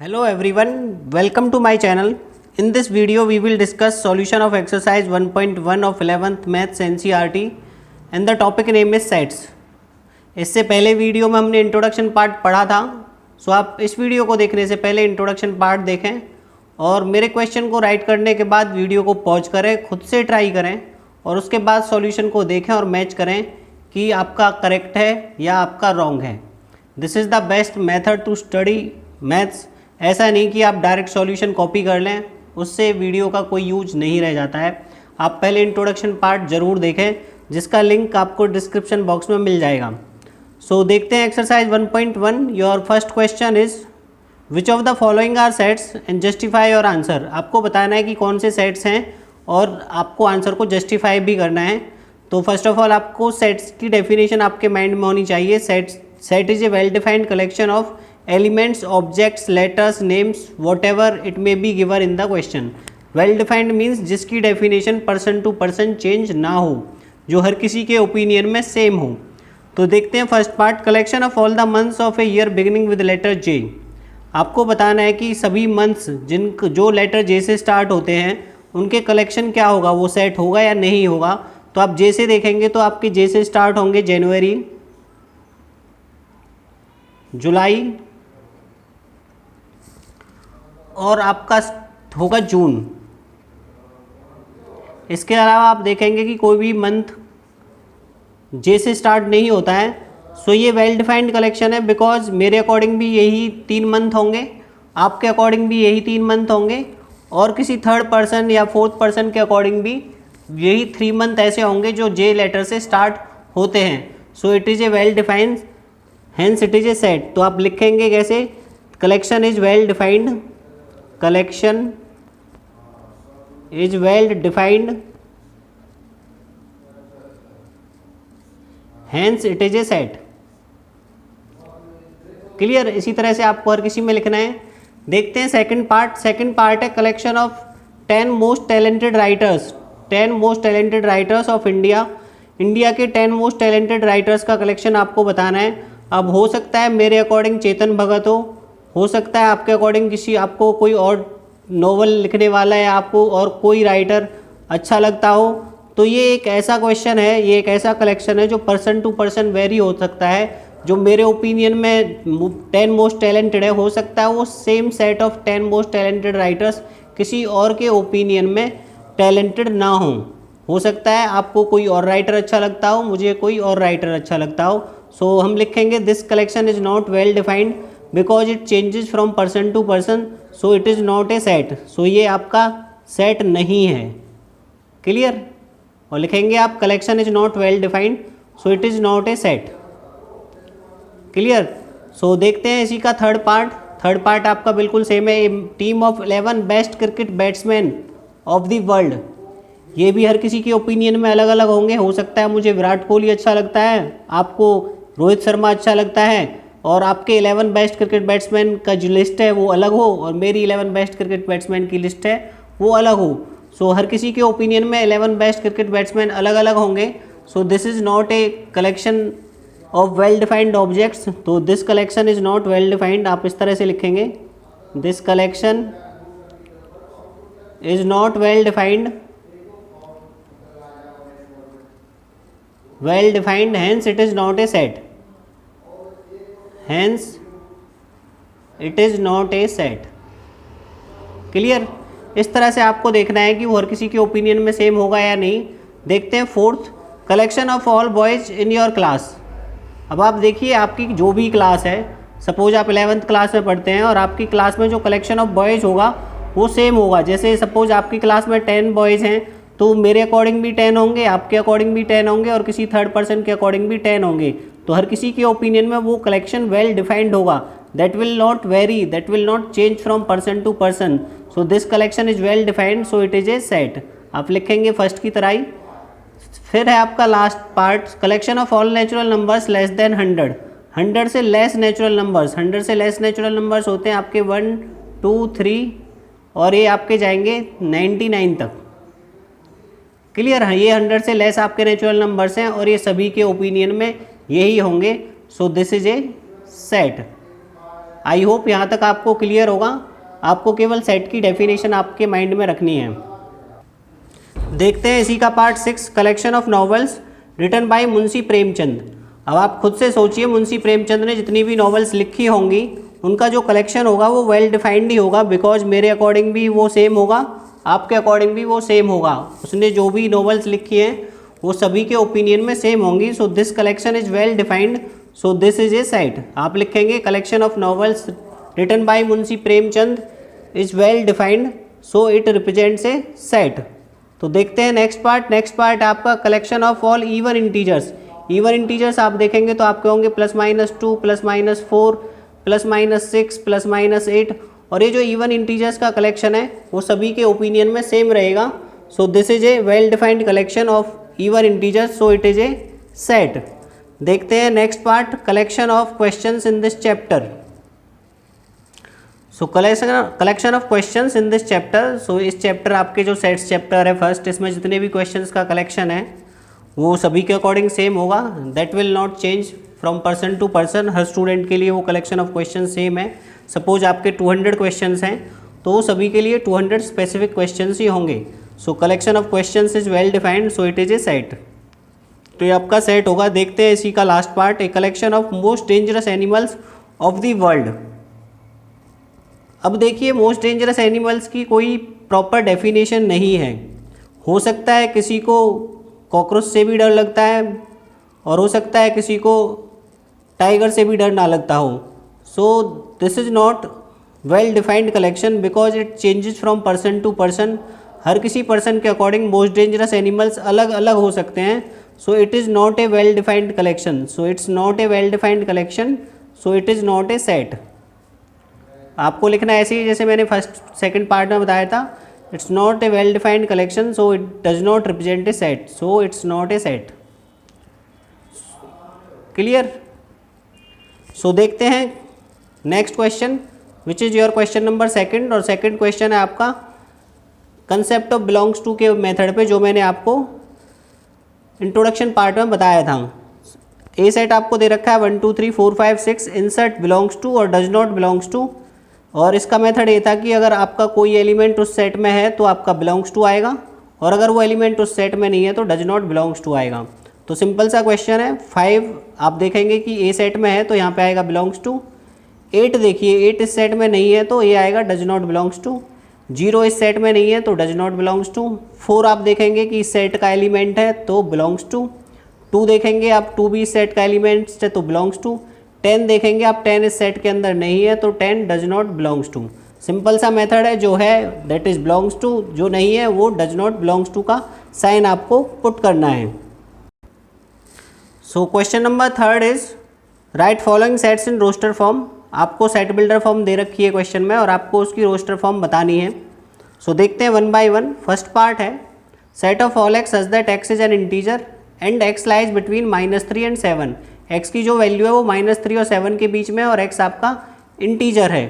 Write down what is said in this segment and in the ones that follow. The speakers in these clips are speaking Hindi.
Hello everyone, welcome to my channel. In this video we will discuss solution of exercise 1.1 of 11th maths NCERT and the topic name is sets. इससे पहले वीडियो में हमने इंट्रोडक्शन पार्ट पढ़ा था, सो आप इस वीडियो को देखने से पहले इंट्रोडक्शन पार्ट देखें और मेरे क्वेश्चन को राइट करने के बाद वीडियो को पॉज करें, खुद से ट्राई करें और उसके बाद सॉल्यूशन को देखें और मैच करें कि आपका करेक्ट है या आपका रॉन्ग है. This is the best method to study maths. ऐसा नहीं कि आप डायरेक्ट सॉल्यूशन कॉपी कर लें, उससे वीडियो का कोई यूज नहीं रह जाता है. आप पहले इंट्रोडक्शन पार्ट ज़रूर देखें जिसका लिंक आपको डिस्क्रिप्शन बॉक्स में मिल जाएगा. सो देखते हैं exercise 1.1. Your first question is which of the following are sets and justify your answer. आपको बताना है कि कौन से सेट्स हैं और आपको आंसर को जस्टिफाई भी करना है. तो फर्स्ट ऑफ ऑल आपको सेट्स की डेफिनेशन आपके माइंड में होनी चाहिए. Set is a well defined collection of elements, objects, letters, names, whatever it may be given in the question. Well defined means जिसकी definition person to person change ना हो, जो हर किसी के ओपिनियन में सेम हो. तो देखते हैं first part. Collection of all the months of a year beginning with letter J. आपको बताना है कि सभी मंथ्स जो लेटर जे से स्टार्ट होते हैं उनके कलेक्शन क्या होगा, वो सेट होगा या नहीं होगा. तो आप जे से देखेंगे तो आपके जे से स्टार्ट होंगे जनवरी, जुलाई और आपका होगा जून. इसके अलावा आप देखेंगे कि कोई भी मंथ जे से स्टार्ट नहीं होता है. सो ये वेल डिफाइंड कलेक्शन है बिकॉज मेरे अकॉर्डिंग भी यही 3 मंथ होंगे, आपके अकॉर्डिंग भी यही 3 मंथ होंगे और किसी थर्ड पर्सन या फोर्थ पर्सन के अकॉर्डिंग भी यही 3 मंथ ऐसे होंगे जो जे लेटर से स्टार्ट होते हैं. सो it is A well defined, hence it is a set. तो आप लिखेंगे कैसे, collection is well defined, collection is well defined, hence it is a set. Clear. इसी तरह से आपको हर किसी में लिखना है. देखते हैं सेकंड पार्ट. सेकंड पार्ट है collection of 10 most talented writers. 10 most talented writers of India. India के 10 मोस्ट टैलेंटेड राइटर्स का कलेक्शन आपको बताना है. अब हो सकता है मेरे अकॉर्डिंग चेतन भगत हो सकता है आपके अकॉर्डिंग किसी आपको कोई और नोवेल लिखने वाला है आपको और कोई राइटर अच्छा लगता हो. तो ये एक ऐसा क्वेश्चन है, ये एक ऐसा कलेक्शन है जो पर्सन टू पर्सन वेरी हो सकता है. जो मेरे ओपिनियन में 10 मोस्ट टैलेंटेड है, हो सकता है वो same set of 10 most talented writers किसी और के ओपिनियन में टैलेंटेड ना हो सकता है आपको कोई और राइटर अच्छा लगता हो, मुझे कोई और राइटर अच्छा लगता हो. सो हम लिखेंगे this collection is not well defined because it changes from person to person, so it is not a set. So ये आपका सेट नहीं है. क्लियर. और लिखेंगे आप collection is not well defined, so it is not a set. Clear. So देखते हैं इसी का थर्ड पार्ट. थर्ड पार्ट आपका बिल्कुल सेम है. Team of 11 best cricket batsman of the world. ये भी हर किसी के ओपिनियन में अलग अलग होंगे. हो सकता है मुझे विराट कोहली अच्छा लगता है, आपको रोहित शर्मा अच्छा लगता है और आपके 11 बेस्ट क्रिकेट बैट्समैन का जो लिस्ट है वो अलग हो और मेरी 11 बेस्ट क्रिकेट बैट्समैन की लिस्ट है वो अलग हो. सो हर किसी के ओपिनियन में 11 बेस्ट क्रिकेट बैट्समैन अलग अलग होंगे. So this is not a collection of well defined objects. तो this collection is not well defined. आप इस तरह से लिखेंगे this collection is not well defined, well defined, hence it is not a set. Hence it is not a set. Clear. इस तरह से आपको देखना है कि वो हर किसी के ओपिनियन में सेम होगा या नहीं. देखते हैं fourth. Collection of all boys in your class. अब आप देखिए आपकी जो भी क्लास है, सपोज आप 11th क्लास में पढ़ते हैं और आपकी क्लास में जो कलेक्शन ऑफ बॉयज़ होगा वो सेम होगा. जैसे सपोज आपकी क्लास में 10 बॉयज़ हैं तो मेरे अकॉर्डिंग भी 10 होंगे, आपके अकॉर्डिंग भी 10 होंगे और किसी थर्ड पर्सन के अकॉर्डिंग भी 10 होंगे. तो हर किसी के ओपिनियन में वो कलेक्शन वेल डिफाइंड होगा. That will not vary, that will not change from person to person. So this collection is well defined, so it is a set. आप लिखेंगे फर्स्ट की तरह ही. फिर है आपका last part. Collection of all natural numbers less than 100. 100 से लेस नेचुरल नंबर्स. 100 से लेस नेचुरल नंबर्स होते हैं आपके 1, 2, 3 और ये आपके जाएंगे 99 तक. क्लियर है. ये 100 से लेस आपके नेचुरल नंबर्स हैं और ये सभी के ओपिनियन में यही होंगे. So this is a set. I hope यहाँ तक आपको क्लियर होगा। आपको केवल सेट की डेफिनेशन आपके माइंड में रखनी है। देखते हैं इसी का part 6, collection of novels written by Munshi Premchand. अब आप खुद से सोचिए, मुंशी प्रेमचंद ने जितनी भी नॉवेल्स लिखी होंगी उनका जो कलेक्शन होगा वो वेल डिफाइंड ही होगा, बिकॉज मेरे अकॉर्डिंग भी वो सेम होगा, आपके अकॉर्डिंग भी वो सेम होगा। उसने जो भी नॉवेल्स लिखी हैं वो सभी के ओपिनियन में सेम होंगी। So this collection is well defined, so this is a set. आप लिखेंगे collection of novels written by Munshi Premchand is well defined, so it represents a set. तो देखते हैं नेक्स्ट पार्ट। नेक्स्ट पार्ट आपका collection of all even integers. Even integers आप देखेंगे तो आपके होंगे +-2, +-4, +-6, +-8, और ये जो इवन इंटीजर्स का कलेक्शन है वो सभी के ओपिनियन में सेम रहेगा। So this is a well defined collection of even integers, so it is a set. देखते हैं next part, collection of questions in this chapter. So collection of questions in this chapter. So इस चैप्टर आपके जो सेट्स चैप्टर है फर्स्ट, इसमें जितने भी क्वेश्चंस का कलेक्शन है वो सभी के अकॉर्डिंग सेम होगा। That will not change from person to person. हर स्टूडेंट के लिए वो कलेक्शन ऑफ क्वेश्चन सेम है। सपोज आपके 200 क्वेश्चंस हैं तो वो सभी के लिए 200 स्पेसिफिक क्वेश्चंस ही होंगे। सो collection of questions is well defined, so it is a set. तो ये आपका सेट होगा। देखते हैं इसी का last part, A collection of most dangerous animals of the world. अब देखिए, मोस्ट डेंजरस एनिमल्स की कोई प्रॉपर डेफिनेशन नहीं है। हो सकता है किसी को कॉकरोच से भी डर लगता है और हो सकता है किसी को टाइगर से भी डर ना लगता हो। So this is not well defined collection because it changes from person to person. हर किसी पर्सन के अकॉर्डिंग मोस्ट डेंजरस एनिमल्स अलग अलग हो सकते हैं। सो it is not a well defined collection, so it's not a well defined collection, so it is not a set. आपको लिखना ऐसे ही जैसे मैंने फर्स्ट सेकंड पार्ट में बताया था, it's not a well defined collection, so it does not represent a set, so it's not a set. Clear? So देखते हैं next question which is your question number 2, और सेकंड क्वेश्चन है आपका कंसेप्ट ऑफ बिलोंग्स टू के मेथड पे, जो मैंने आपको इंट्रोडक्शन पार्ट में बताया था। ए सेट आपको दे रखा है 1 2 3 4 5 6, इंसर्ट बिलोंग्स टू और डज नॉट बिलोंग्स टू। और इसका मेथड ये था कि अगर आपका कोई एलिमेंट उस सेट में है तो आपका बिलोंग्स टू आएगा, और अगर वो एलिमेंट उस सेट में नहीं है तो डज नॉट बिलोंग्स टू आएगा। तो सिंपल सा क्वेश्चन है। 5 आप देखेंगे कि ए सेट में है तो यहाँ पे आएगा बिलोंग्स टू। 8 देखिए, 8 इस सेट में नहीं है तो ये आएगा डज नॉट बिलोंग्स टू। 0 इस सेट में नहीं है तो डज नॉट बिलोंग्स टू। 4 आप देखेंगे कि इस सेट का एलिमेंट है तो बिलोंग्स टू। 2 देखेंगे आप, 2 भी इस सेट का एलिमेंट्स है तो बिलोंग्स टू। 10 देखेंगे आप, 10 इस सेट के अंदर नहीं है तो 10 does not belongs to. Simple सा मेथड है, जो है दैट इज बिलोंग्स टू, जो नहीं है वो डज नॉट बिलोंग्स टू का साइन आपको पुट करना है। So question number 3 is right following sets in roster form. आपको सेट बिल्डर फॉर्म दे रखी है क्वेश्चन में और आपको उसकी रोस्टर फॉर्म बतानी है। सो देखते हैं 1 बाय 1। फर्स्ट पार्ट है set of all x such that x is an integer and x lies between -3 and 7। X की जो वैल्यू है वो -3 और 7 के बीच में, और एक्स आपका इंटीजर है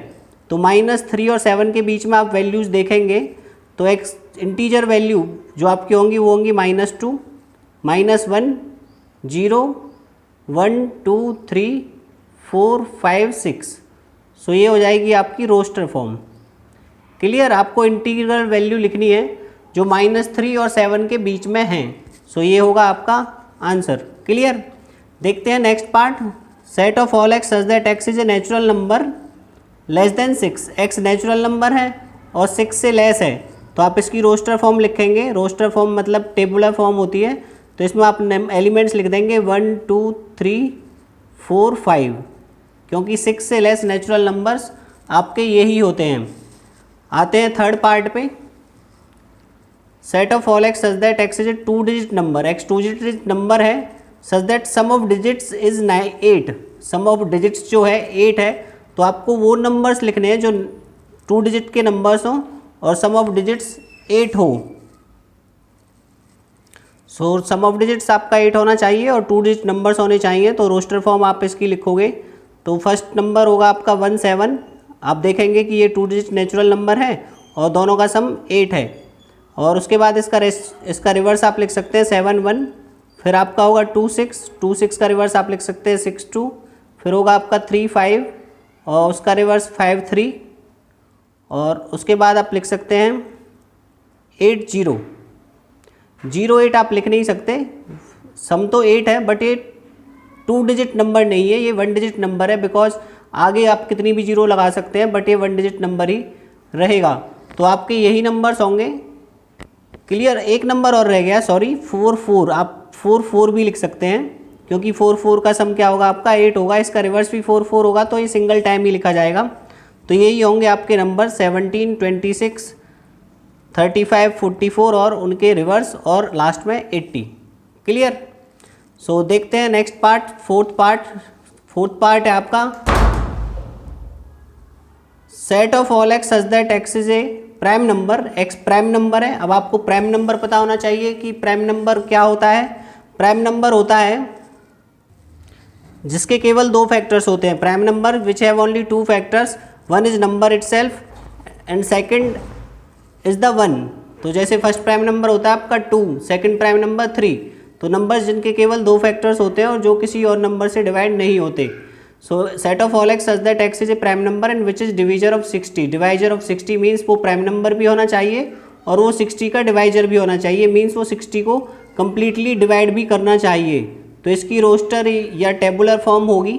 तो -3 और 7 के बीच में आप वैल्यूज़ देखेंगे तो एक्स इंटीजर वैल्यू जो आपकी होंगी वो होंगी -2, -1, 0, 1 2 3 4 5 6। सो ये हो जाएगी आपकी रोस्टर फॉर्म। क्लियर? आपको इंटीग्रल वैल्यू लिखनी है जो -3 और 7 के बीच में हैं। सो ये होगा आपका आंसर। क्लियर? देखते हैं next part, set of all x such that x is a natural number less than 6। X natural number है और 6 से लेस है तो आप इसकी रोस्टर फॉर्म लिखेंगे। रोस्टर फॉर्म मतलब टेबुलर फॉर्म होती है, तो इसमें आप एलिमेंट्स लिख देंगे 1 2 3 4 5, क्योंकि 6 से लेस नेचुरल नंबर्स आपके यही होते हैं। आते हैं थर्ड पार्ट पे, set of all x such that x is a 2 digit number. X 2 digit number है such that sum of digits is 8। Sum of digits जो है 8 है, तो आपको वो नंबर्स लिखने हैं जो 2 डिजिट के नंबर्स हों और सम ऑफ डिजिट्स 8 हो। सो सम ऑफ डिजिट्स आपका 8 होना चाहिए और 2 डिजिट नंबर्स होने चाहिए। तो रोस्टर फॉर्म आप इसकी लिखोगे तो फर्स्ट नंबर होगा आपका 1 7। आप देखेंगे कि ये 2 डिजिट नेचुरल नंबर है और दोनों का सम 8 है। और उसके बाद इसका रिवर्स आप लिख सकते हैं 7 1। फिर आपका होगा 2 6। 2 6 का रिवर्स आप लिख सकते हैं 6 2। फिर होगा आपका 3 5 और उसका रिवर्स 5 3, और उसके बाद आप लिख सकते हैं 8 0 0 8 आप लिख नहीं सकते, सम तो 8 है बट ये 2 डिजिट नंबर नहीं है, ये 1 डिजिट नंबर है, बिकॉज आगे आप कितनी भी जीरो लगा सकते हैं बट ये 1 डिजिट नंबर ही रहेगा। तो आपके यही नंबर्स होंगे। क्लियर। एक नंबर और रह गया, सॉरी 4 4, आप 4 4 भी लिख सकते हैं, क्योंकि 4 4 का सम क्या होगा आपका 8 होगा, इसका रिवर्स भी 4 4 होगा, तो ये सिंगल टाइम ही लिखा जाएगा। तो यही होंगे आपके नंबर 17 26 35 44 और उनके रिवर्स और लास्ट में 80। क्लियर। सो देखते हैं नेक्स्ट पार्ट, फोर्थ पार्ट है आपका set of all x such that x is A prime number. Ex prime number है। अब आपको प्राइम नंबर पता होना चाहिए कि प्राइम नंबर क्या होता है। प्राइम नंबर होता है जिसके केवल 2 फैक्टर्स होते हैं। Prime number which have only 2 factors, one is number itself and second is the 1। तो जैसे फर्स्ट प्राइम नंबर होता है आपका 2, सेकंड प्राइम नंबर 3। तो नंबर्स जिनके केवल 2 फैक्टर्स होते हैं और जो किसी और नंबर से डिवाइड नहीं होते। सो set of all x such that x is A prime number and which is divisor of 60। Divisor of 60 means वो प्राइम नंबर भी होना चाहिए और वो 60 का डिवाइजर भी होना चाहिए, मीन्स वो 60 को कम्प्लीटली डिवाइड भी करना चाहिए। तो इसकी रोस्टर या टेबुलर फॉर्म होगी।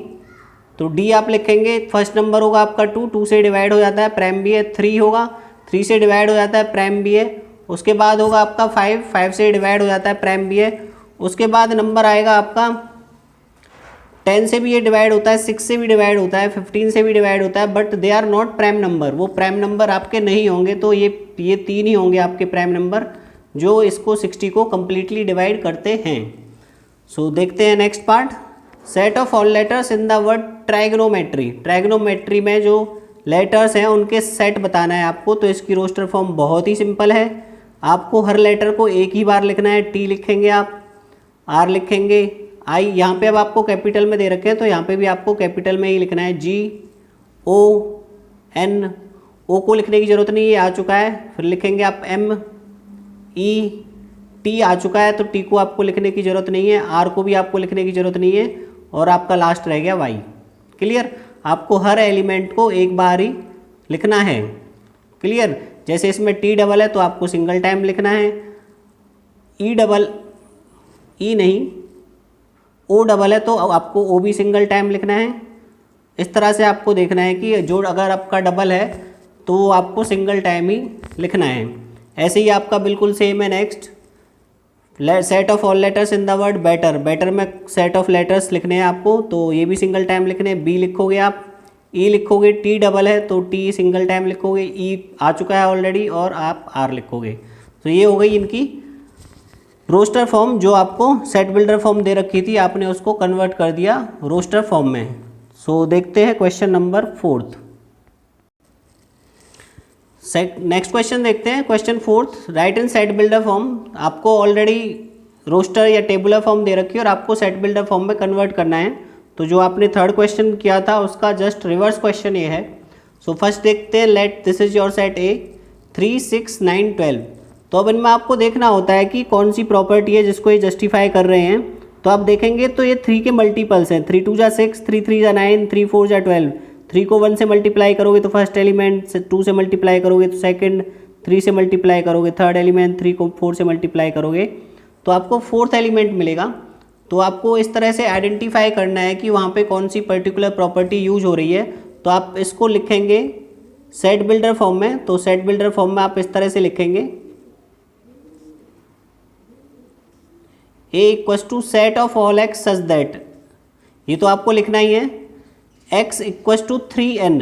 तो डी आप लिखेंगे, फर्स्ट नंबर होगा आपका 2, 2 से डिवाइड हो जाता है प्राइम भी है। 3 होगा, 3 से डिवाइड हो जाता है प्राइम भी है। उसके बाद होगा आपका 5, 5 से डिवाइड हो जाता है प्राइम भी है। उसके बाद नंबर आएगा आपका 10 से भी ये डिवाइड होता है, 6 से भी डिवाइड होता है, 15 से भी डिवाइड होता है, but they are not prime number. वो प्राइम नंबर आपके नहीं होंगे। तो ये 3 ही होंगे आपके प्राइम नंबर जो इसको 60 को कम्प्लीटली डिवाइड करते हैं। सो देखते हैं next part, set of all letters in the word trigonometry. Trigonometry में जो लेटर्स हैं उनके सेट बताना है आपको। तो इसकी रोस्टर फॉर्म बहुत ही सिंपल है। आपको हर लेटर को एक ही बार लिखना है। टी लिखेंगे आप, आर लिखेंगे, आई, यहाँ पे अब आपको कैपिटल में दे रखे हैं तो यहाँ पे भी आपको कैपिटल में ही लिखना है। जी, ओ, एन, ओ को लिखने की ज़रूरत नहीं है, आ चुका है। फिर लिखेंगे आप एम, ई, टी आ चुका है तो टी को आपको लिखने की ज़रूरत नहीं है। आर को भी आपको लिखने की ज़रूरत नहीं है और आपका लास्ट रह गया वाई। क्लियर। आपको हर एलिमेंट को एक बार ही लिखना है। क्लियर। जैसे इसमें टी डबल है तो आपको सिंगल टाइम लिखना है। ई डबल, ई नहीं, ओ डबल है तो आपको ओ भी सिंगल टाइम लिखना है। इस तरह से आपको देखना है कि जो अगर आपका डबल है तो आपको सिंगल टाइम ही लिखना है। ऐसे ही आपका बिल्कुल सेम है next, set of all letters in the word better. Better में सेट ऑफ लेटर्स लिखने हैं आपको, तो ये भी सिंगल टाइम लिखने हैं। बी लिखोगे आप, ई लिखोगे, टी डबल है तो टी सिंगल टाइम लिखोगे, ई आ चुका है ऑलरेडी और आप आर लिखोगे। तो ये हो गई इनकी रोस्टर फॉर्म। जो आपको सेट बिल्डर फॉर्म दे रखी थी आपने उसको कन्वर्ट कर दिया रोस्टर फॉर्म में। सो देखते हैं क्वेश्चन नंबर 4। नेक्स्ट क्वेश्चन देखते हैं, क्वेश्चन 4, राइट इन सेट बिल्डर फॉर्म। आपको ऑलरेडी रोस्टर या टेबुलर फॉर्म दे रखी है और आपको सेट बिल्डर फॉर्म में कन्वर्ट करना है। तो जो आपने थर्ड क्वेश्चन किया था उसका जस्ट रिवर्स क्वेश्चन ये है। सो फर्स्ट देखते हैं, let this is your set ए 3 6 9 12। तो अब इनमें आपको देखना होता है कि कौन सी प्रॉपर्टी है जिसको ये जस्टिफाई कर रहे हैं। तो आप देखेंगे तो ये 3 के मल्टीपल्स हैं। 3 2 जा 6, 3 3 जा 9, 3 4 जा 12। 3 को 1 से मल्टीप्लाई करोगे तो फर्स्ट एलिमेंट, 2 से मल्टीप्लाई करोगे तो सेकंड, 3 से मल्टीप्लाई करोगे थर्ड एलिमेंट, 3 को 4 से मल्टीप्लाई करोगे तो आपको फोर्थ एलिमेंट मिलेगा। तो आपको इस तरह से आइडेंटिफाई करना है कि वहाँ पे कौन सी पर्टिकुलर प्रॉपर्टी यूज हो रही है। तो आप इसको लिखेंगे सेट बिल्डर फॉर्म में। तो सेट बिल्डर फॉर्म में आप इस तरह से लिखेंगे, A equals to set of all x such that, ये तो आपको लिखना ही है, x equals to 3n।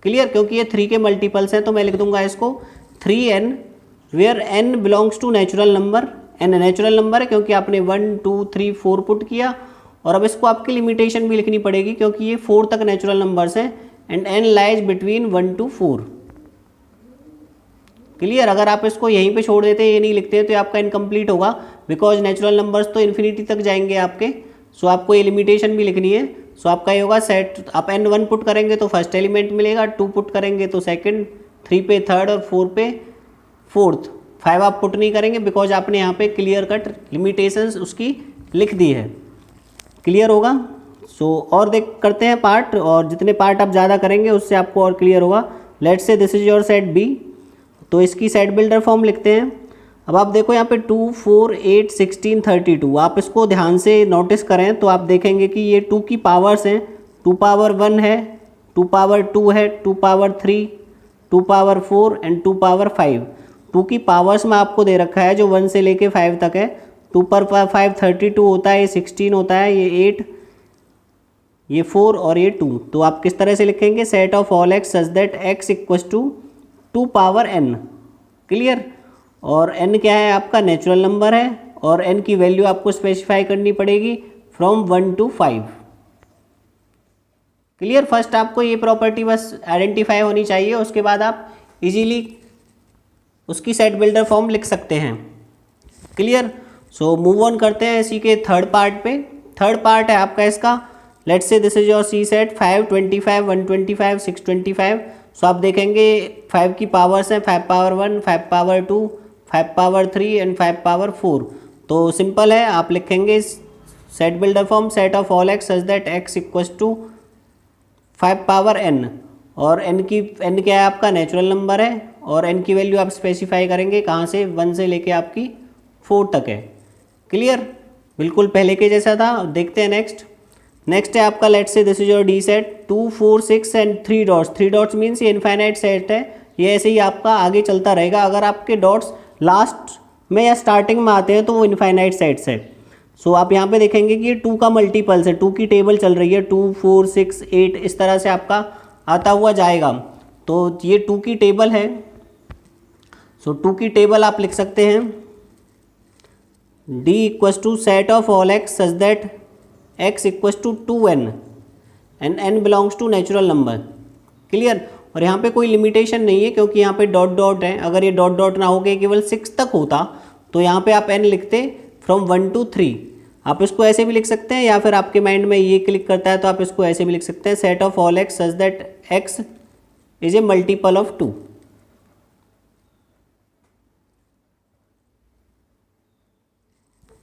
Clear. क्योंकि ये 3 के मल्टीपल्स हैं तो मैं लिख दूंगा इसको 3n where n belongs to natural number. n natural number है क्योंकि आपने 1 2 3 4 पुट किया। और अब इसको आपकी लिमिटेशन भी लिखनी पड़ेगी क्योंकि ये 4 तक नेचुरल नंबर्स हैं and n lies between 1 to 4। Clear. अगर आप इसको यहीं पे छोड़ देते ये नहीं लिखते तो आपका इनकम्प्लीट होगा, बिकॉज नेचुरल नंबर्स तो इन्फिनिटी तक जाएंगे आपके। सो आपको ये लिमिटेशन भी लिखनी है। सो आपका ये होगा सेट, आप n 1 पुट करेंगे तो फर्स्ट एलिमेंट मिलेगा, 2 पुट करेंगे तो सेकंड, 3 पे थर्ड और 4 पे फोर्थ। 5 आप पुट नहीं करेंगे बिकॉज आपने यहाँ पे क्लियर कट लिमिटेशंस उसकी लिख दी है। क्लियर होगा। और देख करते हैं पार्ट, और जितने पार्ट आप ज़्यादा करेंगे उससे आपको और क्लियर होगा। Let's say this is your set B, तो इसकी सेट बिल्डर फॉर्म लिखते हैं। अब आप देखो यहाँ पे 2, 4, 8, 16, 32, आप इसको ध्यान से नोटिस करें तो आप देखेंगे कि ये 2 की पावर्स हैं। 2 पावर 1 है, 2 पावर 2 है, 2 पावर 3, 2 पावर 4 एंड 2 पावर 5। 2 की पावर्स में आपको दे रखा है जो 1 से लेके 5 तक है। 2 पर 5 32 होता है, ये 16 होता है, ये 8, ये 4 और ये 2। तो आप किस तरह से लिखेंगे, set of all x such that x equals to 2 power n। Clear. और n क्या है, आपका नेचुरल नंबर है, और n की वैल्यू आपको स्पेसिफाई करनी पड़ेगी फ्रॉम 1 to 5। क्लियर। फर्स्ट आपको ये प्रॉपर्टी बस आइडेंटिफाई होनी चाहिए, उसके बाद आप इजीली उसकी सेट बिल्डर फॉर्म लिख सकते हैं। क्लियर। सो मूव ऑन करते हैं इसी के थर्ड पार्ट पे। थर्ड पार्ट है आपका इसका, let's say this is your C set 5, 25, 125, 625। So आप देखेंगे 5 की पावर्स हैं, 5 power 1, 5 power 2, 5 power 3 and 5 power 4। तो सिंपल है, आप लिखेंगे set builder form set of all x such that x equals to 5 power n, और n क्या है, आपका नेचुरल नंबर है, और n की वैल्यू आप स्पेसिफाई करेंगे कहाँ से, 1 से लेके आपकी 4 तक है। क्लियर। बिल्कुल पहले के जैसा था। देखते हैं नेक्स्ट है आपका, let's say this is your D set 2, 4, 6 and 3 dots. 3 dots means ये इनफाइनाइट सेट है, ये ऐसे ही आपका आगे चलता रहेगा। अगर आपके डॉट्स लास्ट में या स्टार्टिंग में आते हैं तो वो इनफाइनाइट सेट्स है। सो आप यहाँ पे देखेंगे कि ये 2 का मल्टीपल्स है, 2 की टेबल चल रही है, 2, 4, 6, 8 इस तरह से आपका आता हुआ जाएगा। तो ये 2 की टेबल है। सो 2 की टेबल आप लिख सकते हैं D equals to set of all x such that x equals to 2n and n belongs to natural number. Clear. और यहाँ पे कोई लिमिटेशन नहीं है क्योंकि यहाँ पे डॉट डॉट है। अगर ये डॉट डॉट ना होके केवल 6 तक होता तो यहाँ पे आप n लिखते फ्रॉम 1 to 3। आप इसको ऐसे भी लिख सकते हैं, या फिर आपके माइंड में ये क्लिक करता है तो आप इसको ऐसे भी लिख सकते हैं, set of all x such that x is a multiple of 2।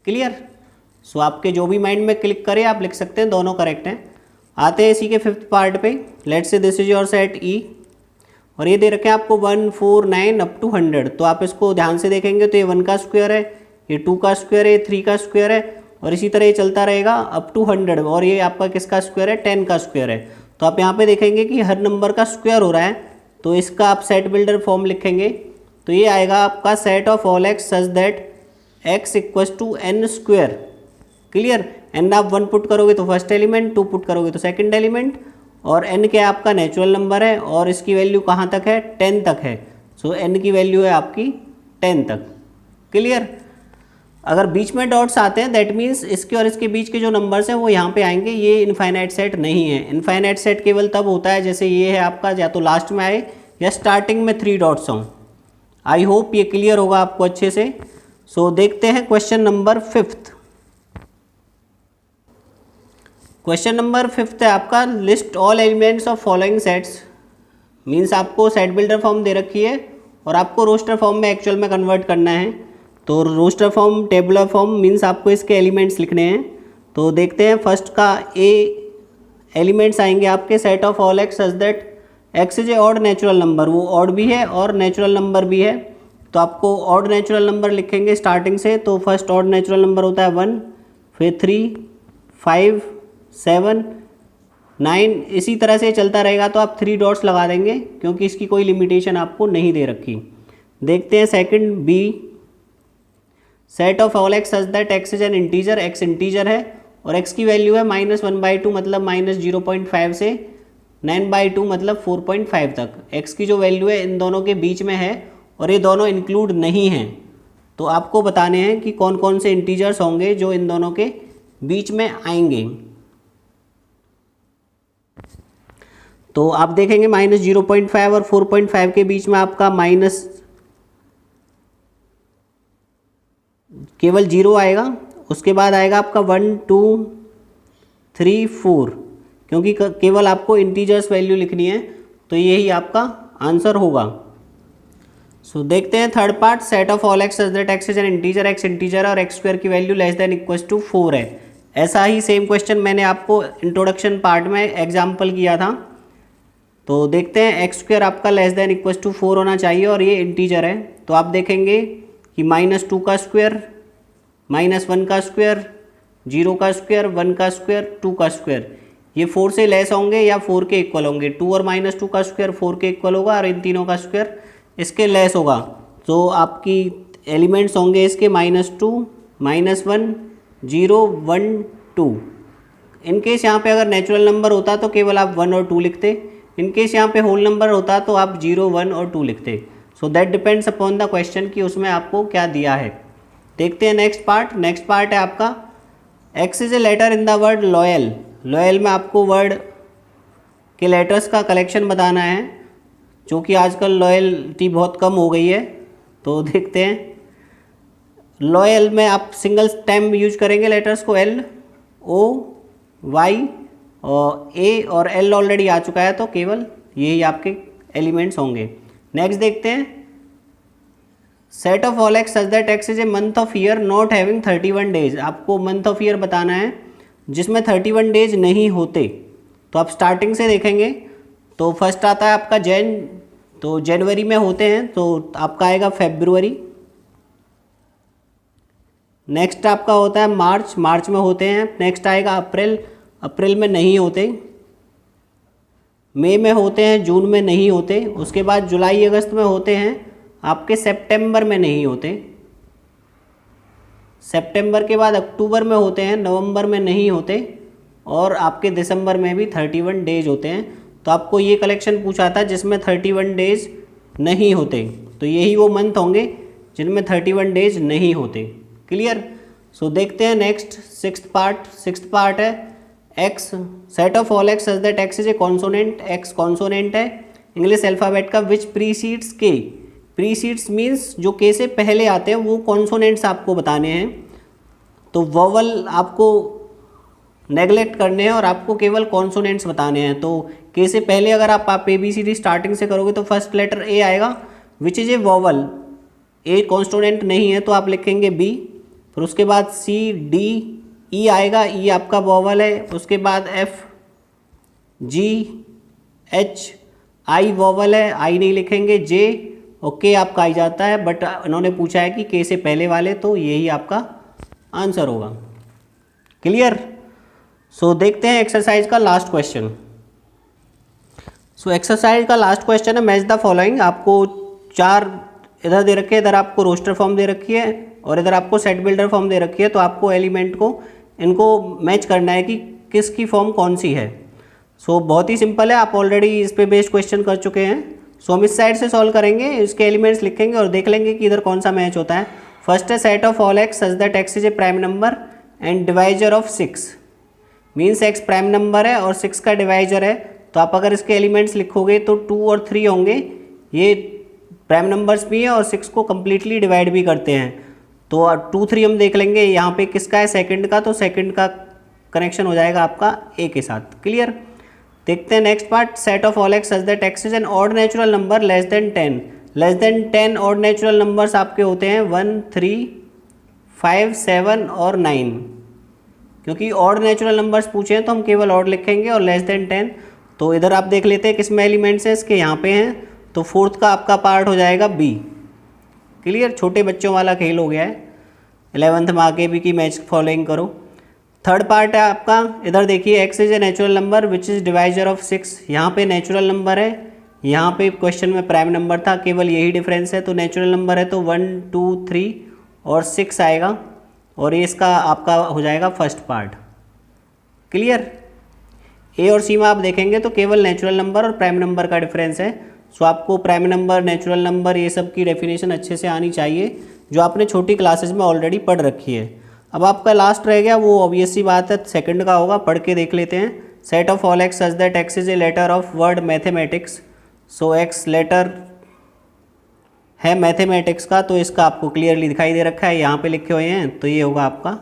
Clear. So आपके जो भी माइंड में क्लिक करे आप लिख सकते हैं, दोनों करेक्ट हैं। आते हैं इसी के फिफ्थ पार्ट पे। Let's say this is your set E, और ये दे रखे हैं आपको 1, 4, 9 अप टू 100। तो आप इसको ध्यान से देखेंगे तो ये 1 का स्क्वायर है, ये 2 का स्क्वायर है, 3 का स्क्वायर है, और इसी तरह ये चलता रहेगा अप टू 100। और ये आपका किसका स्क्वायर है, 10 का स्क्वायर है। तो आप यहाँ पे देखेंगे कि हर नंबर का स्क्वायर हो रहा है, तो इसका आप सेट बिल्डर फॉर्म लिखेंगे तो ये आएगा आपका set of all x such that x equals to n square. Clear. n आप 1 पुट करोगे तो फर्स्ट एलिमेंट, 2 पुट करोगे तो सेकंड एलिमेंट, और n क्या आपका नेचुरल नंबर है, और इसकी वैल्यू कहाँ तक है, 10 तक है। सो n की वैल्यू है आपकी 10 तक। क्लियर। अगर बीच में डॉट्स आते हैं दैट मीन्स इसके और इसके बीच के जो नंबर्स हैं वो यहाँ पे आएंगे, ये इनफाइनाइट सेट नहीं है। इनफाइनाइट सेट केवल तब होता है जैसे ये है आपका, या तो लास्ट में आए या स्टार्टिंग में 3 डॉट्स हों। आई होप ये क्लियर होगा आपको अच्छे से। सो देखते हैं क्वेश्चन नंबर 5। क्वेश्चन नंबर 5 है आपका, list all elements of following sets. Means आपको सेट बिल्डर फॉर्म दे रखी है और आपको रोस्टर फॉर्म में एक्चुअल में कन्वर्ट करना है। तो roster form, tabular form means आपको इसके एलिमेंट्स लिखने हैं। तो देखते हैं फर्स्ट का ए एलिमेंट्स आएंगे आपके set of all x such that x is A odd natural number. वो ऑड भी है और नेचुरल नंबर भी है, तो आपको ऑड नेचुरल नंबर लिखेंगे स्टार्टिंग से। तो फर्स्ट ऑड नेचुरल नंबर होता है 1, फिर 3, 5, 7, 9 इसी तरह से चलता रहेगा। तो आप 3 डॉट्स लगा देंगे क्योंकि इसकी कोई लिमिटेशन आपको नहीं दे रखी। देखते हैं second B, set of all x such that x is an integer. X integer है और एक्स की वैल्यू है -1/2 मतलब -0.5 से 9/2 मतलब 4.5 तक। एक्स की जो वैल्यू है इन दोनों के बीच में है और ये दोनों इंक्लूड नहीं हैं। तो आपको बताने हैं कि कौन कौन से इंटीजर्स होंगे जो इन दोनों के बीच में आएंगे। तो आप देखेंगे -0.5 और 4.5 के बीच में आपका माइनस केवल 0 आएगा। उसके बाद आएगा आपका 1, 2, 3, 4, क्योंकि केवल आपको इंटीजर्स वैल्यू लिखनी है तो यही आपका आंसर होगा। सो देखते हैं third part, set of all x such that x is an integer. X integer है और एक्स स्क्वायर की value less than equals to 4 है। ऐसा ही सेम क्वेश्चन मैंने आपको इंट्रोडक्शन पार्ट में एग्जाम्पल किया था। तो देखते हैं, एक्स स्क्वायर आपका लेस देन इक्वल टू 4 होना चाहिए और ये इंटीजर है। तो आप देखेंगे कि -2 का स्क्वायर, -1 का स्क्वायर, 0 का स्क्वायर, 1 का स्क्वायर, 2 का स्क्वायर, ये 4 से लेस होंगे या 4 के इक्वल होंगे। 2 और -2 का स्क्वायर 4 के इक्वल होगा और इन तीनों का स्क्वायर इसके लेस होगा। तो आपकी एलिमेंट्स होंगे इसके -2, -1, 0, 1, 2। इनकेस यहाँ पे अगर नेचुरल नंबर होता तो केवल आप 1 और 2 लिखते, इनकेस यहाँ पे होल नंबर होता तो आप 0, 1 और 2 लिखते। So that depends upon the question कि उसमें आपको क्या दिया है। देखते हैं नेक्स्ट पार्ट। नेक्स्ट पार्ट है आपका x is a letter in the word loyal. Loyal में आपको वर्ड के लेटर्स का कलेक्शन बताना है, जो कि आजकल लॉयल्टी बहुत कम हो गई है। तो देखते हैं, लॉयल में आप सिंगल टाइम यूज करेंगे लेटर्स को, L, O, Y और A और L ऑलरेडी आ चुका है, तो केवल यही आपके एलिमेंट्स होंगे। नेक्स्ट देखते हैं, set of all x such that x is a month of year not having 31 days. आपको मंथ ऑफ ईयर बताना है जिसमें 31 डेज नहीं होते। तो आप स्टार्टिंग से देखेंगे तो फर्स्ट आता है आपका जैन, तो जनवरी में होते हैं तो आपका आएगा फेब्रुअरी। नेक्स्ट आपका होता है मार्च, मार्च में होते हैं। नेक्स्ट आएगा अप्रैल, अप्रैल में नहीं होते। मई में होते हैं, जून में नहीं होते। उसके बाद जुलाई अगस्त में होते हैं, आपके सितंबर में नहीं होते। सितंबर के बाद अक्टूबर में होते हैं, नवंबर में नहीं होते और आपके दिसंबर में भी 31 डेज होते हैं। तो आपको ये कलेक्शन पूछा था जिसमें 31 डेज नहीं होते, तो यही वो मंथ होंगे जिनमें 31 डेज नहीं होते। क्लियर? सो देखते हैं नेक्स्ट सिक्स्थ पार्ट है x, set of all x such that x is A consonant. X consonant है इंग्लिश अल्फ़ाबेट का विच प्रीसीड्स के। प्रीसीड्स मीन्स जो के से पहले आते हैं वो कॉन्सोनेंट्स आपको बताने हैं। तो वोवल आपको नेगलेक्ट करने हैं और आपको केवल कॉन्सोनेंट्स बताने हैं। तो के से पहले अगर आप ABCD स्टार्टिंग से करोगे तो फर्स्ट लेटर ए आएगा which is a vowel. A consonant नहीं है तो आप लिखेंगे बी। फिर उसके बाद C, D, E आएगा, E आपका वोवल है। उसके बाद F, G, H, I vowel है, I नहीं लिखेंगे। J और K आपका आई जाता है, बट इन्होंने पूछा है कि K से पहले वाले, तो यही आपका आंसर होगा। क्लियर? सो देखते हैं एक्सरसाइज का लास्ट क्वेश्चन। सो एक्सरसाइज का लास्ट क्वेश्चन है मैच द फॉलोइंग। आपको 4 इधर दे रखे हैं, इधर आपको रोस्टर फॉर्म दे रखी है और इधर आपको सेट बिल्डर फॉर्म दे रखी है। तो आपको एलिमेंट को इनको मैच करना है कि किसकी फॉर्म कौन सी है। सो बहुत ही सिंपल है, आप ऑलरेडी इस पे बेस्ड क्वेश्चन कर चुके हैं। सो हम इस साइड से सॉल्व करेंगे, इसके एलिमेंट्स लिखेंगे और देख लेंगे कि इधर कौन सा मैच होता है। फर्स्ट है set of all x such that x is A prime number and divisor of 6। Means ex prime number है और 6 का डिवाइजर है। तो आप अगर इसके एलिमेंट्स लिखोगे तो 2 और 3 होंगे। ये प्राइम नंबर्स भी हैं और 6 को कम्प्लीटली डिवाइड भी करते हैं। तो 2, 3 हम देख लेंगे यहाँ पे किसका है, सेकंड का। तो सेकंड का कनेक्शन हो जाएगा आपका ए के साथ। क्लियर? देखते हैं next part, set of all x such that x is N odd natural number less than 10। Less than 10 odd natural numbers आपके होते हैं 1, 3, 5, 7 और 9। क्योंकि ऑड नेचुरल नंबर्स पूछे हैं तो हम केवल ऑड लिखेंगे और लेस देन 10। तो इधर आप देख लेते हैं किसमें एलिमेंट्स हैं, इसके यहाँ पे हैं। तो फोर्थ का आपका पार्ट हो जाएगा बी। क्लियर? छोटे बच्चों वाला खेल हो गया है, 11th में आके भी की मैच फॉलोइंग करो। थर्ड पार्ट है आपका, इधर देखिए x is a natural number which is divisor of 6। यहाँ पे नेचुरल नंबर है, यहाँ पे क्वेश्चन में प्राइम नंबर था, केवल यही डिफरेंस है। तो नेचुरल नंबर है तो 1, 2, 3 और 6 आएगा और ये इसका आपका हो जाएगा फर्स्ट पार्ट। क्लियर? ए और सी में आप देखेंगे तो केवल नेचुरल नंबर और प्राइम नंबर का डिफरेंस है। सो आपको प्राइम नंबर, नेचुरल नंबर, ये सब की डेफिनेशन अच्छे से आनी चाहिए जो आपने छोटी क्लासेस में ऑलरेडी पढ़ रखी है। अब आपका लास्ट रह गया, वो ऑब्वियस सी बात है सेकंड का होगा, पढ़ के देख लेते हैं। Set of all x such that x is a letter of word mathematics. So x letter है मैथमेटिक्स का, तो इसका आपको क्लियरली दिखाई दे रखा है, यहाँ पे लिखे हुए हैं। तो ये होगा आपका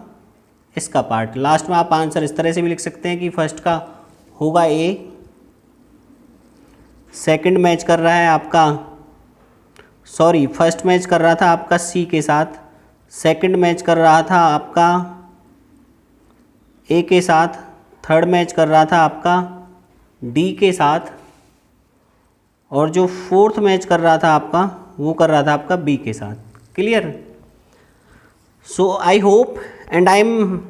इसका पार्ट। लास्ट में आप आंसर इस तरह से भी लिख सकते हैं कि फर्स्ट का होगा ए, सेकंड मैच कर रहा है आपका, सॉरी फर्स्ट मैच कर रहा था आपका सी के साथ, सेकंड मैच कर रहा था आपका ए के साथ, थर्ड मैच कर रहा था आपका डी के साथ, और जो फोर्थ मैच कर रहा था आपका वो कर रहा था आपका बी के साथ। Clear? So I hope and I am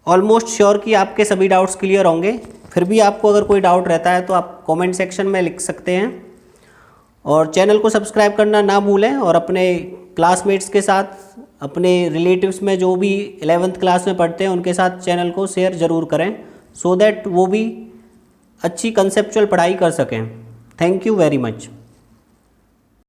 almost sure कि आपके सभी डाउट्स क्लियर होंगे। फिर भी आपको अगर कोई डाउट रहता है तो आप कमेंट सेक्शन में लिख सकते हैं, और चैनल को सब्सक्राइब करना ना भूलें, और अपने क्लासमेट्स के साथ, अपने रिलेटिव्स में जो भी 11th क्लास में पढ़ते हैं उनके साथ चैनल को शेयर ज़रूर करें, सो दैट वो भी अच्छी कंसेप्चुअल पढ़ाई कर सकें। Thank you very much.